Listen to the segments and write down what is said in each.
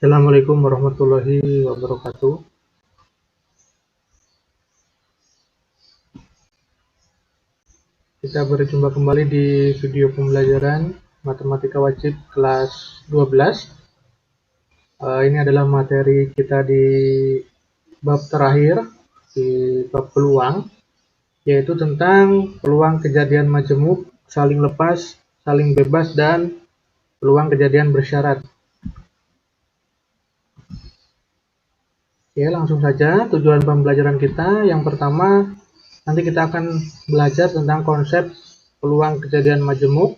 Assalamualaikum warahmatullahi wabarakatuh. Kita berjumpa kembali di video pembelajaran Matematika Wajib kelas 12. Ini adalah materi kita di bab terakhir, di bab peluang, yaitu tentang peluang kejadian majemuk, saling lepas, saling bebas, dan peluang kejadian bersyarat. Oke, langsung saja tujuan pembelajaran kita. Yang pertama, nanti kita akan belajar tentang konsep peluang kejadian majemuk,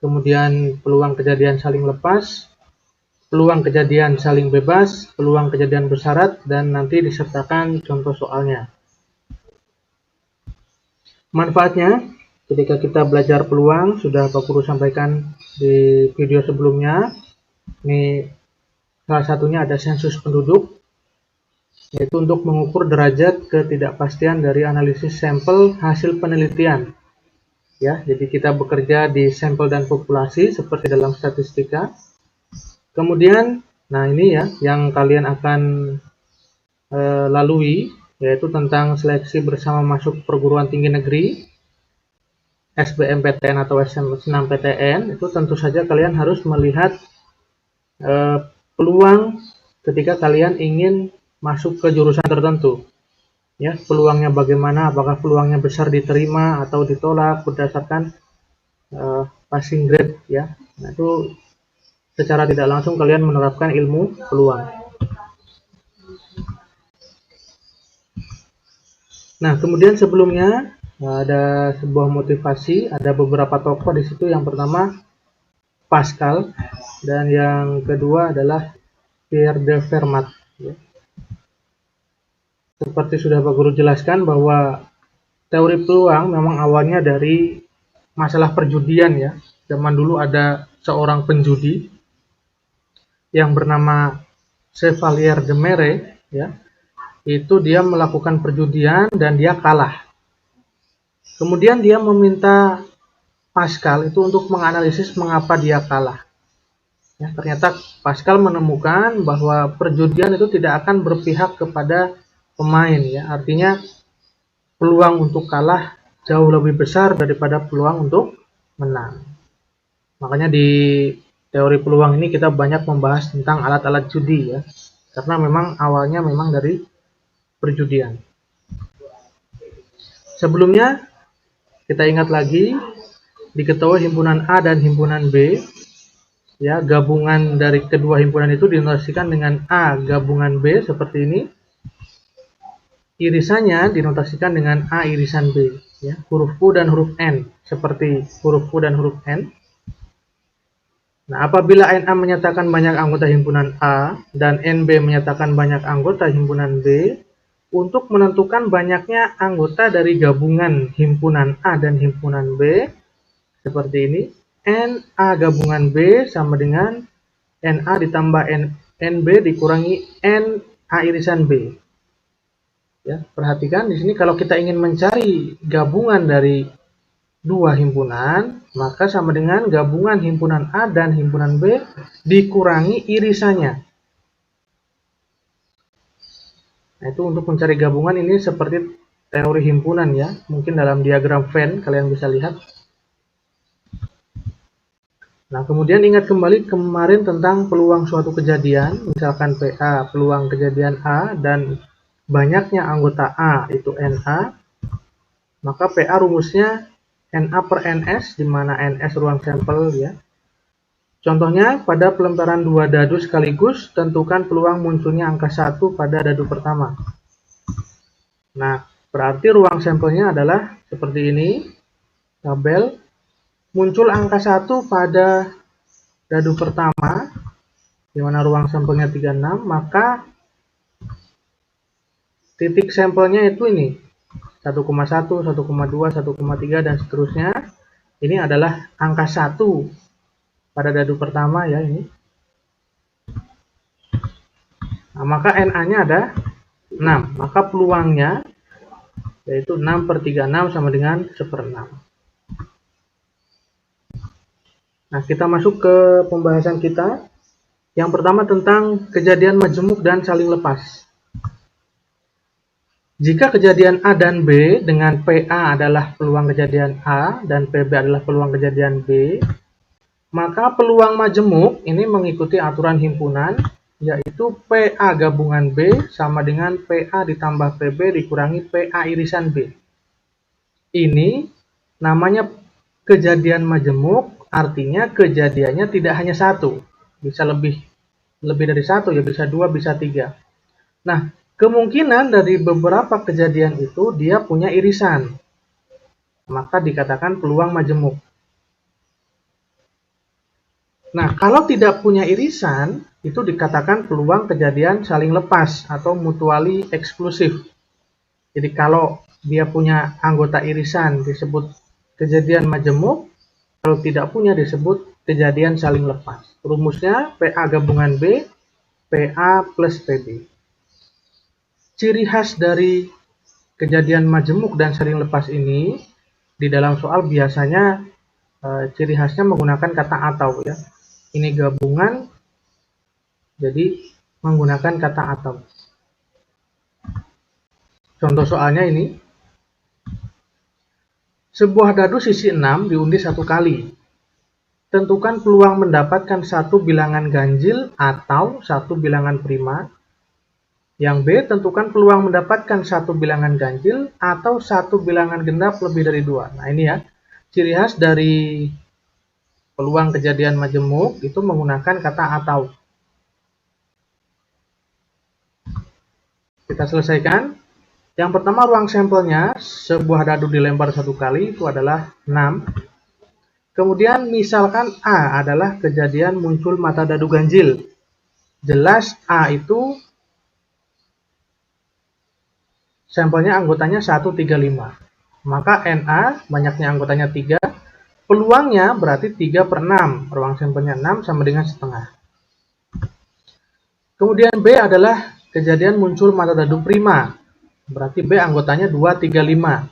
kemudian peluang kejadian saling lepas, peluang kejadian saling bebas, peluang kejadian bersyarat, dan nanti disertakan contoh soalnya. Manfaatnya, ketika kita belajar peluang, sudah Pak Guru sampaikan di video sebelumnya. Ini salah satunya ada sensus penduduk, yaitu untuk mengukur derajat ketidakpastian dari analisis sampel hasil penelitian. Ya, jadi kita bekerja di sampel dan populasi seperti dalam statistika. Kemudian, nah ini ya yang kalian akan lalui, yaitu tentang seleksi bersama masuk perguruan tinggi negeri, SBMPTN atau SNMPTN. Itu tentu saja kalian harus melihat peluang ketika kalian ingin masuk ke jurusan tertentu. Ya, peluangnya bagaimana, apakah peluangnya besar diterima atau ditolak berdasarkan passing grade ya. Nah, itu secara tidak langsung kalian menerapkan ilmu peluang. Nah, kemudian sebelumnya ada sebuah motivasi, ada beberapa tokoh di situ. Yang pertama Pascal dan yang kedua adalah Pierre de Fermat ya. Seperti sudah Pak Guru jelaskan bahwa teori peluang memang awalnya dari masalah perjudian ya. Zaman dulu ada seorang penjudi yang bernama Chevalier de Mere ya. Itu dia melakukan perjudian dan dia kalah. Kemudian dia meminta Pascal itu untuk menganalisis mengapa dia kalah. Ya, ternyata Pascal menemukan bahwa perjudian itu tidak akan berpihak kepada pemain ya, artinya peluang untuk kalah jauh lebih besar daripada peluang untuk menang. Makanya di teori peluang ini kita banyak membahas tentang alat-alat judi ya, karena memang awalnya memang dari perjudian. Sebelumnya kita ingat lagi, diketahui himpunan A dan himpunan B ya, gabungan dari kedua himpunan itu dinotasikan dengan A gabungan B seperti ini. Irisannya dinotasikan dengan A irisan B ya, huruf U dan huruf N seperti huruf U dan huruf N. Nah, apabila NA menyatakan banyak anggota himpunan A dan NB menyatakan banyak anggota himpunan B, untuk menentukan banyaknya anggota dari gabungan himpunan A dan himpunan B seperti ini, NA gabungan B sama dengan NA ditambah NB dikurangi NA irisan B. Ya, perhatikan di sini kalau kita ingin mencari gabungan dari dua himpunan, maka sama dengan gabungan himpunan A dan himpunan B dikurangi irisannya. Nah, itu untuk mencari gabungan ini seperti teori himpunan ya. Mungkin dalam diagram Venn kalian bisa lihat. Nah, kemudian ingat kembali kemarin tentang peluang suatu kejadian, misalkan PA, peluang kejadian A dan banyaknya anggota A itu NA, maka PA rumusnya NA per NS, di mana NS ruang sampel ya. Contohnya, pada pelemparan dua dadu sekaligus, tentukan peluang munculnya angka 1 pada dadu pertama. Nah, berarti ruang sampelnya adalah seperti ini, tabel. Muncul angka 1 pada dadu pertama, di mana ruang sampelnya 36, maka titik sampelnya itu ini, 1,1, 1,2, 1,3, dan seterusnya. Ini adalah angka 1 pada dadu pertama ya ini. Nah, maka NA-nya ada 6, maka peluangnya yaitu 6 per 36 sama dengan 1/6. Nah, kita masuk ke pembahasan kita. Yang pertama tentang kejadian majemuk dan saling lepas. Jika kejadian A dan B dengan PA adalah peluang kejadian A dan PB adalah peluang kejadian B, maka peluang majemuk ini mengikuti aturan himpunan, yaitu PA gabungan B sama dengan PA ditambah PB dikurangi PA irisan B. Ini namanya kejadian majemuk, artinya kejadiannya tidak hanya satu, bisa lebih dari satu, ya bisa dua, bisa tiga. Nah, kemungkinan dari beberapa kejadian itu dia punya irisan, maka dikatakan peluang majemuk. Nah, kalau tidak punya irisan, itu dikatakan peluang kejadian saling lepas atau mutually eksklusif. Jadi kalau dia punya anggota irisan disebut kejadian majemuk, kalau tidak punya disebut kejadian saling lepas. Rumusnya PA gabungan B, PA plus PB. Ciri khas dari kejadian majemuk dan saling lepas ini, di dalam soal biasanya ciri khasnya menggunakan kata atau, ya. Ini gabungan, jadi menggunakan kata atau. Contoh soalnya ini, sebuah dadu sisi 6 diundi 1 kali. Tentukan peluang mendapatkan satu bilangan ganjil atau satu bilangan prima. Yang B, tentukan peluang mendapatkan satu bilangan ganjil atau satu bilangan genap lebih dari 2. Nah ini ya, ciri khas dari peluang kejadian majemuk itu menggunakan kata atau. Kita selesaikan. Yang pertama, ruang sampelnya, sebuah dadu dilempar 1 kali, itu adalah 6. Kemudian misalkan A adalah kejadian muncul mata dadu ganjil. Jelas A itu sampelnya anggotanya 1, 3, 5. Maka NA banyaknya anggotanya 3. Peluangnya berarti 3/6. Ruang sampelnya 6 sama dengan setengah. Kemudian B adalah kejadian muncul mata dadu prima. Berarti B anggotanya 2, 3, 5.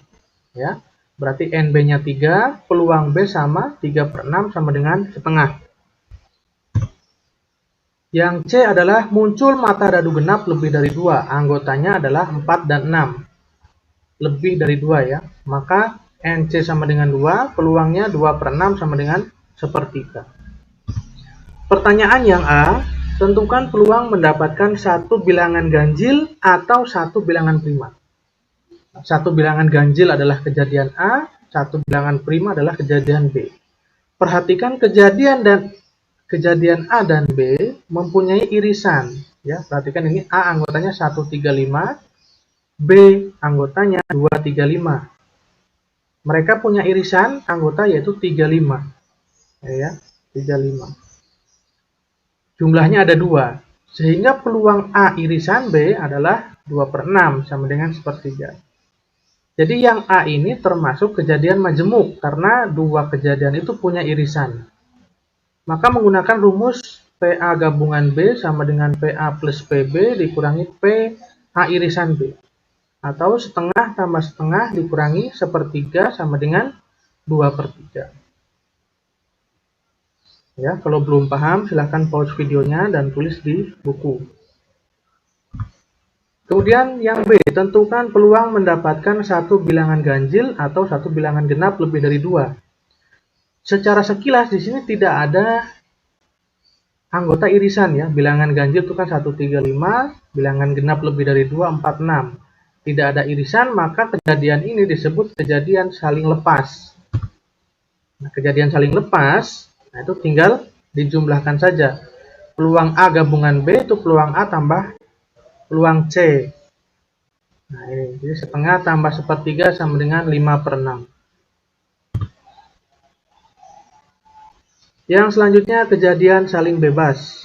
Ya. Berarti NB-nya 3, peluang B sama 3/6 sama dengan setengah. Yang C adalah muncul mata dadu genap lebih dari 2. Anggotanya adalah 4 dan 6. Lebih dari 2 ya. Maka NC sama dengan 2, peluangnya 2/6 sama dengan sepertiga. Pertanyaan yang A, tentukan peluang mendapatkan satu bilangan ganjil atau satu bilangan prima. Satu bilangan ganjil adalah kejadian A, satu bilangan prima adalah kejadian B. Perhatikan kejadian A dan B mempunyai irisan. Ya, perhatikan ini A anggotanya 1, 3, 5, B anggotanya 2, 3, 5. Mereka punya irisan anggota yaitu 3, 5. Ya, 3, 5. Jumlahnya ada 2. Sehingga peluang A irisan B adalah 2/6 sama dengan sepertiga. Jadi yang A ini termasuk kejadian majemuk karena 2 kejadian itu punya irisan. Maka menggunakan rumus PA gabungan B sama dengan PA plus PB dikurangi PA irisan B. Atau setengah tambah setengah dikurangi sepertiga sama dengan 2/3. Ya, kalau belum paham silahkan pause videonya dan tulis di buku. Kemudian yang B, tentukan peluang mendapatkan satu bilangan ganjil atau satu bilangan genap lebih dari 2. Secara sekilas di sini tidak ada anggota irisan ya. Bilangan ganjil itu kan 1, 3, 5, bilangan genap lebih dari 2, 4, 6. Tidak ada irisan, maka kejadian ini disebut kejadian saling lepas. Nah, kejadian saling lepas, nah itu tinggal dijumlahkan saja. Peluang A gabungan B itu peluang A tambah peluang C. Nah ini, jadi setengah tambah sepertiga sama dengan 5/6. Yang selanjutnya kejadian saling bebas.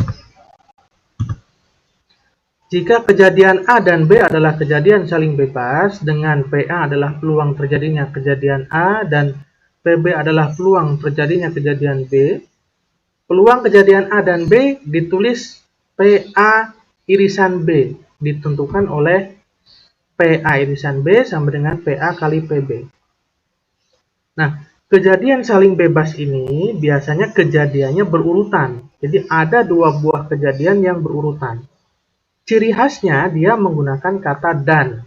Jika kejadian A dan B adalah kejadian saling bebas, dengan PA adalah peluang terjadinya kejadian A dan PB adalah peluang terjadinya kejadian B, peluang kejadian A dan B ditulis PA irisan B, ditentukan oleh PA irisan B sama dengan PA kali PB. Nah, kejadian saling bebas ini biasanya kejadiannya berurutan. Jadi ada dua buah kejadian yang berurutan. Ciri khasnya dia menggunakan kata dan.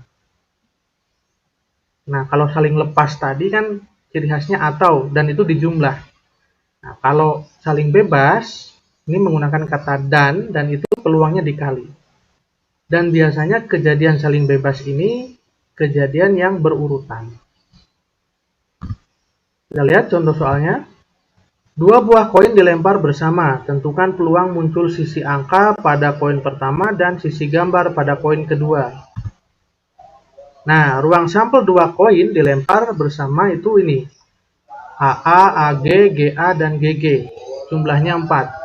Nah, kalau saling lepas tadi kan ciri khasnya atau, dan itu dijumlah. Nah, kalau saling bebas, ini menggunakan kata dan itu peluangnya dikali. Dan biasanya kejadian saling bebas ini kejadian yang berurutan. Kita lihat contoh soalnya. Dua buah koin dilempar bersama. Tentukan peluang muncul sisi angka pada koin pertama dan sisi gambar pada koin kedua. Nah, ruang sampel dua koin dilempar bersama itu ini. AA, AG, GA, dan GG. Jumlahnya 4.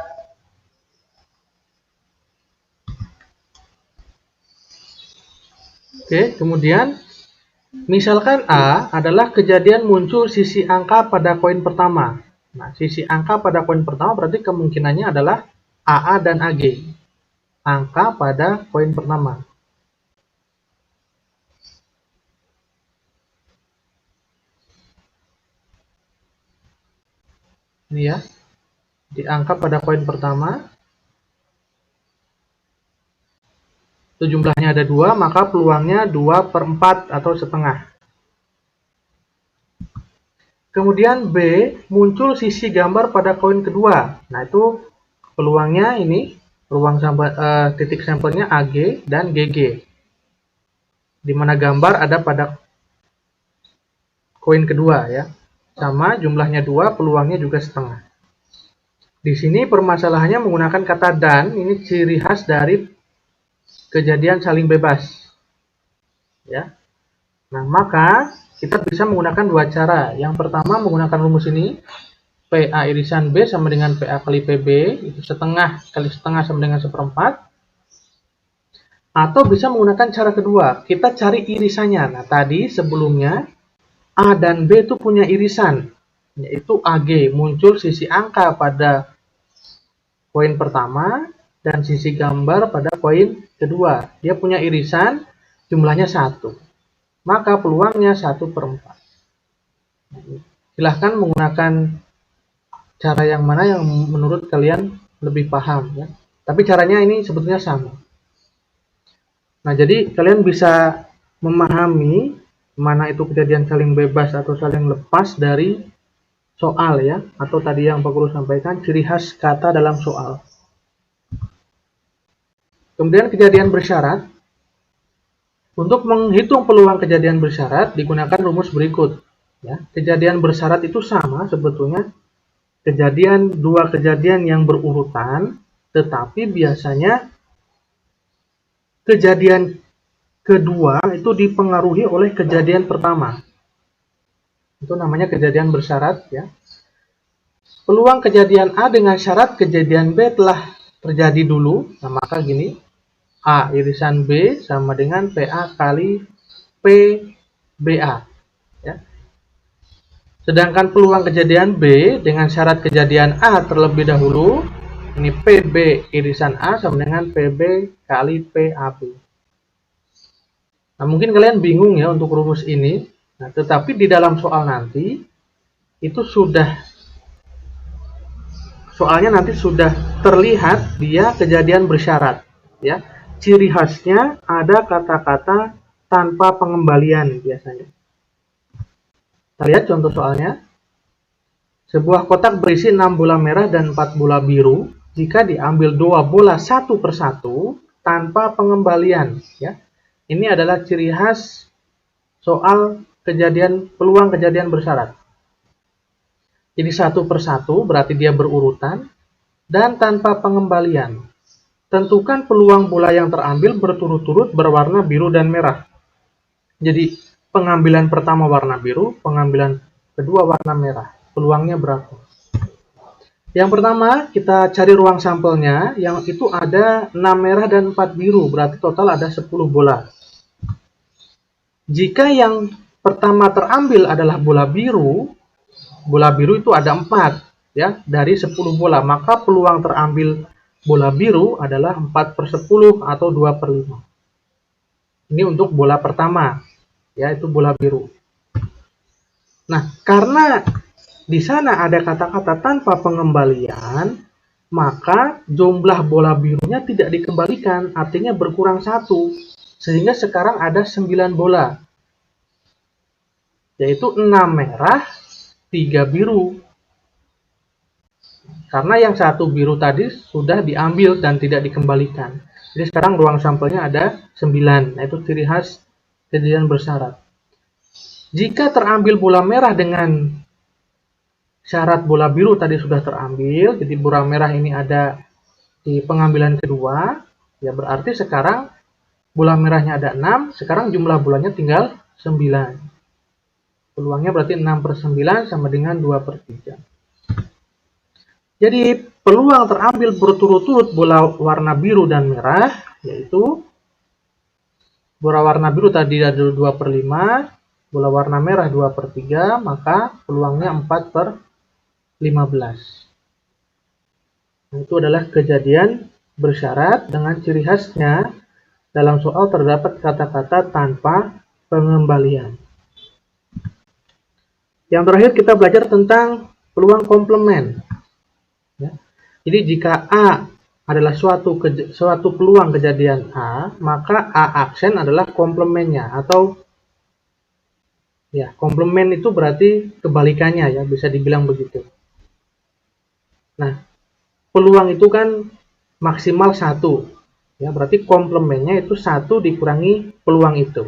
Oke, kemudian misalkan A adalah kejadian muncul sisi angka pada koin pertama. Nah, sisi angka pada koin pertama berarti kemungkinannya adalah AA dan AG. Angka pada koin pertama. Ini ya, di angka pada koin pertama. Itu jumlahnya ada 2, maka peluangnya 2/4 atau setengah. Kemudian B, muncul sisi gambar pada koin kedua. Nah, itu peluangnya ini, ruang sampel, titik sampelnya AG dan GG. Di mana gambar ada pada koin kedua ya. Sama, jumlahnya 2, peluangnya juga setengah. Di sini permasalahannya menggunakan kata dan, ini ciri khas dari kejadian saling bebas. Ya. Nah, maka kita bisa menggunakan dua cara. Yang pertama menggunakan rumus ini, PA irisan B sama dengan PA kali PB, itu setengah kali setengah sama dengan 1/4. Atau bisa menggunakan cara kedua, kita cari irisannya. Nah, tadi sebelumnya A dan B itu punya irisan, yaitu AG, muncul sisi angka pada koin pertama dan sisi gambar pada koin kedua. Dia punya irisan, jumlahnya 1. Maka peluangnya 1/4. Silahkan menggunakan cara yang mana yang menurut kalian lebih paham ya. Tapi caranya ini sebetulnya sama. Nah, jadi kalian bisa memahami mana itu kejadian saling bebas atau saling lepas dari soal ya, atau tadi yang Pak Guru sampaikan ciri khas kata dalam soal. Kemudian kejadian bersyarat. Untuk menghitung peluang kejadian bersyarat digunakan rumus berikut. Ya, kejadian bersyarat itu sama sebetulnya dua kejadian yang berurutan, tetapi biasanya kejadian kedua itu dipengaruhi oleh kejadian pertama. Itu namanya kejadian bersyarat ya. Peluang kejadian A dengan syarat kejadian B telah terjadi dulu. Nah, maka gini, A irisan B sama dengan PA kali PBA. Ya. Sedangkan peluang kejadian B dengan syarat kejadian A terlebih dahulu, ini PB irisan A sama dengan PB kali PAB. Nah, mungkin kalian bingung ya untuk rumus ini. Nah, tetapi di dalam soal nanti, itu soalnya nanti sudah terlihat dia kejadian bersyarat. Ya. Ciri khasnya ada kata-kata tanpa pengembalian biasanya. Kita lihat contoh soalnya. Sebuah kotak berisi 6 bola merah dan 4 bola biru. Jika diambil 2 bola satu persatu tanpa pengembalian. Ya. Ini adalah ciri khas soal peluang kejadian bersyarat. Jadi satu persatu berarti dia berurutan dan tanpa pengembalian. Tentukan peluang bola yang terambil berturut-turut berwarna biru dan merah. Jadi pengambilan pertama warna biru, pengambilan kedua warna merah. Peluangnya berapa? Yang pertama kita cari ruang sampelnya, yang itu ada 6 merah dan 4 biru, berarti total ada 10 bola. Jika yang pertama terambil adalah bola biru itu ada 4 ya, dari 10 bola, maka peluang terambil bola biru adalah 4/10 atau 2/5. Ini untuk bola pertama, yaitu bola biru. Nah, karena di sana ada kata-kata tanpa pengembalian, maka jumlah bola birunya tidak dikembalikan, artinya berkurang 1. Sehingga sekarang ada 9 bola. Yaitu 6 merah, 3 biru. Karena yang 1 biru tadi sudah diambil dan tidak dikembalikan. Jadi sekarang ruang sampelnya ada 9. Nah, itu ciri khas kejadian bersyarat. Jika terambil bola merah dengan syarat bola biru tadi sudah terambil, jadi bola merah ini ada di pengambilan kedua, ya berarti sekarang bola merahnya ada 6, sekarang jumlah bolanya tinggal 9. Peluangnya berarti 6/9 sama dengan 2/3. Jadi peluang terambil berturut-turut bola warna biru dan merah, yaitu bola warna biru tadi ada 2/5, bola warna merah 2/3, maka peluangnya 4/15. Nah, itu adalah kejadian bersyarat dengan ciri khasnya dalam soal terdapat kata-kata tanpa pengembalian. Yang terakhir kita belajar tentang peluang komplement. Ya. Jadi jika A adalah suatu peluang kejadian A, maka A aksen adalah komplemennya, atau ya komplement itu berarti kebalikannya, ya bisa dibilang begitu. Nah, peluang itu kan maksimal 1, ya berarti komplemennya itu 1 dikurangi peluang itu.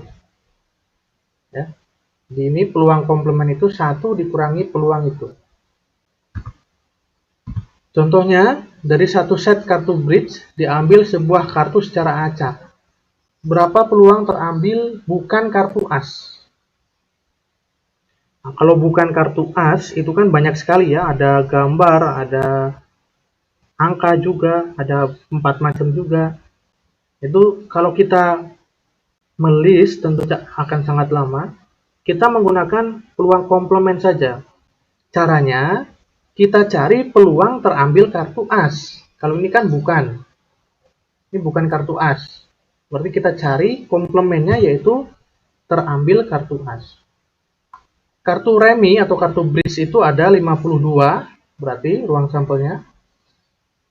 Ya. Di ini peluang komplement itu 1 dikurangi peluang itu. Contohnya, dari satu set kartu bridge diambil sebuah kartu secara acak. Berapa peluang terambil bukan kartu as? Nah, kalau bukan kartu as, itu kan banyak sekali ya. Ada gambar, ada angka juga, ada 4 macam juga. Itu kalau kita melist tentu akan sangat lama. Kita menggunakan peluang komplement saja. Caranya, kita cari peluang terambil kartu as. Kalau ini kan bukan. Ini bukan kartu as. Berarti kita cari komplemennya yaitu terambil kartu as. Kartu remi atau kartu bridge itu ada 52, berarti ruang sampelnya.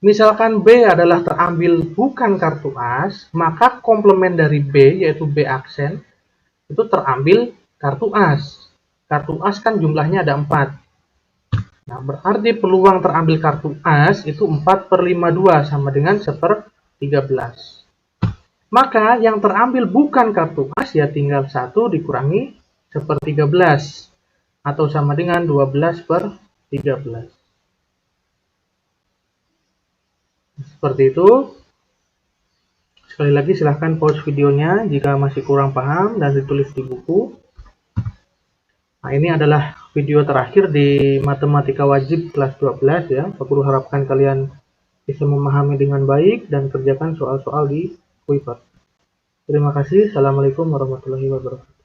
Misalkan B adalah terambil bukan kartu as, maka komplement dari B yaitu B aksen itu terambil kartu as. Kartu as kan jumlahnya ada 4. Nah, berarti peluang terambil kartu as itu 4/52 sama dengan 1/13. Maka yang terambil bukan kartu as ya tinggal 1 dikurangi 1/13 atau sama dengan 12/13. Seperti itu. Sekali lagi silahkan pause videonya jika masih kurang paham dan ditulis di buku. Nah, ini adalah video terakhir di matematika wajib kelas 12 ya. Pak Guru harapkan kalian bisa memahami dengan baik dan kerjakan soal-soal di Kuiper. Terima kasih. Assalamualaikum warahmatullahi wabarakatuh.